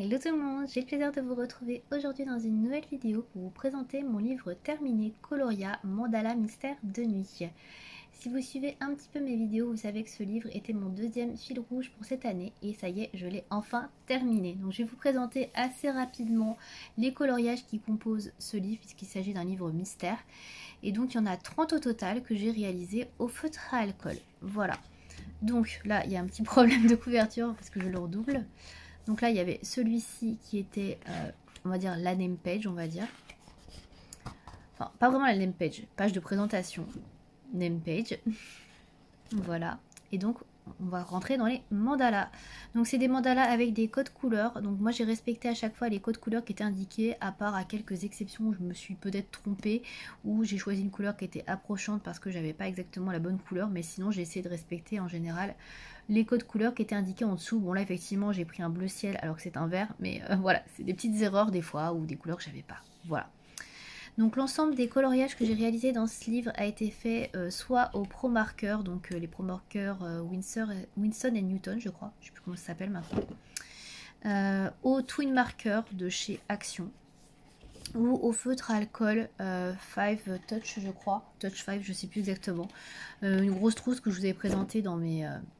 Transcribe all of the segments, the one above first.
Hello tout le monde, j'ai le plaisir de vous retrouver aujourd'hui dans une nouvelle vidéo pour vous présenter mon livre terminé Coloria Mandala Mystère de nuit. Si vous suivez un petit peu mes vidéos, vous savez que ce livre était mon deuxième fil rouge pour cette année et ça y est, je l'ai enfin terminé. Donc je vais vous présenter assez rapidement les coloriages qui composent ce livre puisqu'il s'agit d'un livre mystère. Et donc il y en a 30 au total que j'ai réalisé au feutre à alcool. Voilà. Donc là, il y a un petit problème de couverture parce que je le redouble. Donc là, il y avait celui-ci qui était, on va dire, la name page, on va dire. Enfin, pas vraiment la name page, page de présentation. Name page. Voilà. Et donc, on va rentrer dans les mandalas. Donc, c'est des mandalas avec des codes couleurs. Donc, moi, j'ai respecté à chaque fois les codes couleurs qui étaient indiqués, à part à quelques exceptions où je me suis peut-être trompée, où j'ai choisi une couleur qui était approchante parce que j'avais pas exactement la bonne couleur. Mais sinon, j'ai essayé de respecter en général les codes couleurs qui étaient indiqués en dessous. Bon là effectivement j'ai pris un bleu ciel alors que c'est un vert, mais voilà, c'est des petites erreurs des fois ou des couleurs que j'avais pas. Voilà. Donc l'ensemble des coloriages que j'ai réalisés dans ce livre a été fait soit au Pro Marker, donc les Pro Marker Winston et Newton je crois, je sais plus comment ça s'appelle maintenant, au Twin Marker de chez Action, ou au feutre à alcool 5 Touch je crois, Touch 5 je sais plus exactement, une grosse trousse que je vous avais présentée dans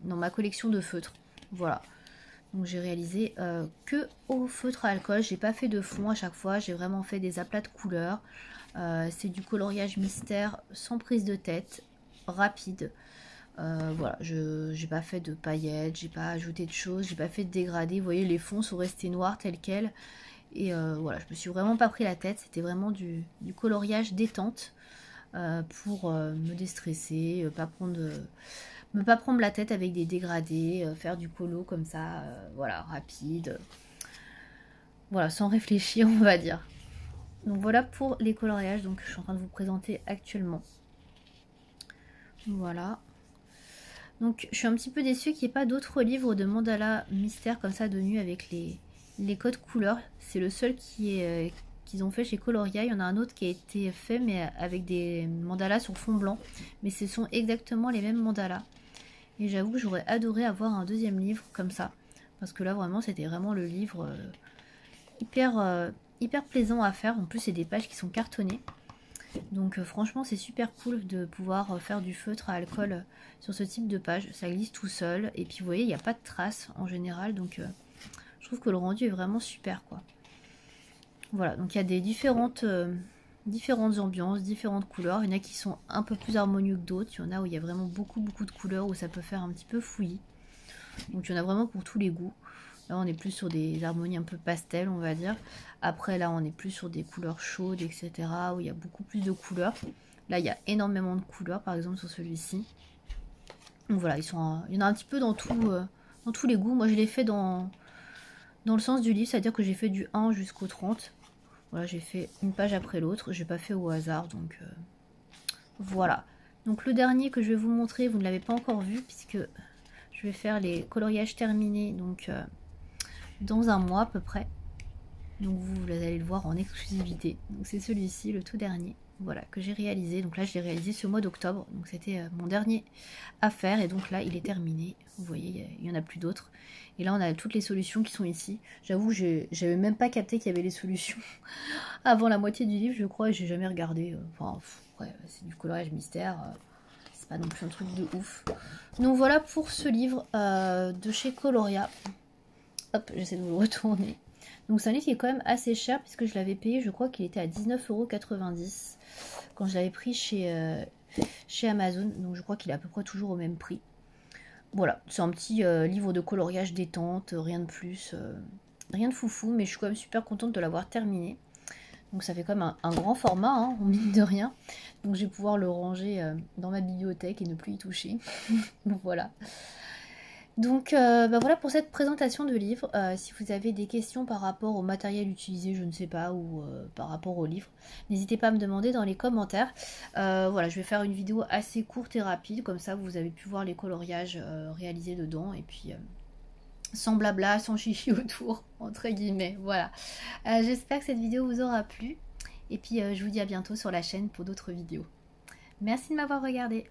ma collection de feutres. Voilà, donc j'ai réalisé que au feutre à alcool, j'ai pas fait de fond à chaque fois, j'ai vraiment fait des aplats de couleurs. C'est du coloriage mystère sans prise de tête, rapide. Voilà, j'ai pas fait de paillettes, j'ai pas ajouté de choses, j'ai pas fait de dégradé. Vous voyez, les fonds sont restés noirs tels quels. Et voilà, je me suis vraiment pas pris la tête, c'était vraiment du coloriage détente pour me déstresser, pas prendre la tête avec des dégradés, faire du colo comme ça, voilà, rapide, voilà, sans réfléchir on va dire. Donc voilà pour les coloriages, donc je suis en train de vous présenter actuellement. Voilà. Donc je suis un petit peu déçue qu'il n'y ait pas d'autres livres de mandala mystère comme ça de nu avec les codes couleurs. C'est le seul qu'ils ont fait chez Coloria. Il y en a un autre qui a été fait mais avec des mandalas sur fond blanc. Mais ce sont exactement les mêmes mandalas. Et j'avoue que j'aurais adoré avoir un deuxième livre comme ça. Parce que là vraiment c'était vraiment le livre hyper plaisant à faire. En plus c'est des pages qui sont cartonnées. Donc franchement c'est super cool de pouvoir faire du feutre à alcool sur ce type de page. Ça glisse tout seul. Et puis vous voyez il n'y a pas de traces en général. Donc je trouve que le rendu est vraiment super quoi. Voilà, donc il y a des différentes ambiances, différentes couleurs. Il y en a qui sont un peu plus harmonieux que d'autres. Il y en a où il y a vraiment beaucoup de couleurs, où ça peut faire un petit peu fouillis. Donc il y en a vraiment pour tous les goûts. Là on est plus sur des harmonies un peu pastel on va dire. Après là on est plus sur des couleurs chaudes etc. Où il y a beaucoup plus de couleurs. Là il y a énormément de couleurs par exemple sur celui-ci. Donc voilà, il y en a un petit peu dans tous les goûts. Moi je l'ai fait dans le sens du livre, c'est-à-dire que j'ai fait du 1 jusqu'au 30. Voilà, j'ai fait une page après l'autre, j'ai pas fait au hasard, donc voilà. Donc le dernier que je vais vous montrer, vous ne l'avez pas encore vu, puisque je vais faire les coloriages terminés, donc dans un mois à peu près. Donc vous allez le voir en exclusivité. Donc c'est celui-ci, le tout dernier, voilà, que j'ai réalisé. Donc là je l'ai réalisé ce mois d'octobre, donc c'était mon dernier à faire, et donc là il est terminé. Vous voyez, il n'y en a plus d'autres. Et là on a toutes les solutions qui sont ici. J'avoue, j'avais même pas capté qu'il y avait les solutions avant la moitié du livre, je crois, et j'ai jamais regardé. Enfin, ouais, c'est du coloriage mystère, c'est pas non plus un truc de ouf. Donc voilà pour ce livre de chez Coloria. Hop, j'essaie de vous le retourner. Donc c'est un livre qui est quand même assez cher puisque je l'avais payé, je crois qu'il était à 19,90 € quand je l'avais pris chez Amazon. Donc je crois qu'il est à peu près toujours au même prix. Voilà, c'est un petit livre de coloriage détente, rien de plus, rien de foufou, mais je suis quand même super contente de l'avoir terminé. Donc ça fait quand même un grand format, hein, mine de rien. Donc je vais pouvoir le ranger dans ma bibliothèque et ne plus y toucher. Donc voilà. Donc voilà pour cette présentation de livre. Si vous avez des questions par rapport au matériel utilisé, je ne sais pas, ou par rapport au livre, n'hésitez pas à me demander dans les commentaires. Voilà, je vais faire une vidéo assez courte et rapide, comme ça vous avez pu voir les coloriages réalisés dedans, et puis sans blabla, sans chichi autour, entre guillemets, voilà. J'espère que cette vidéo vous aura plu, et puis je vous dis à bientôt sur la chaîne pour d'autres vidéos. Merci de m'avoir regardé.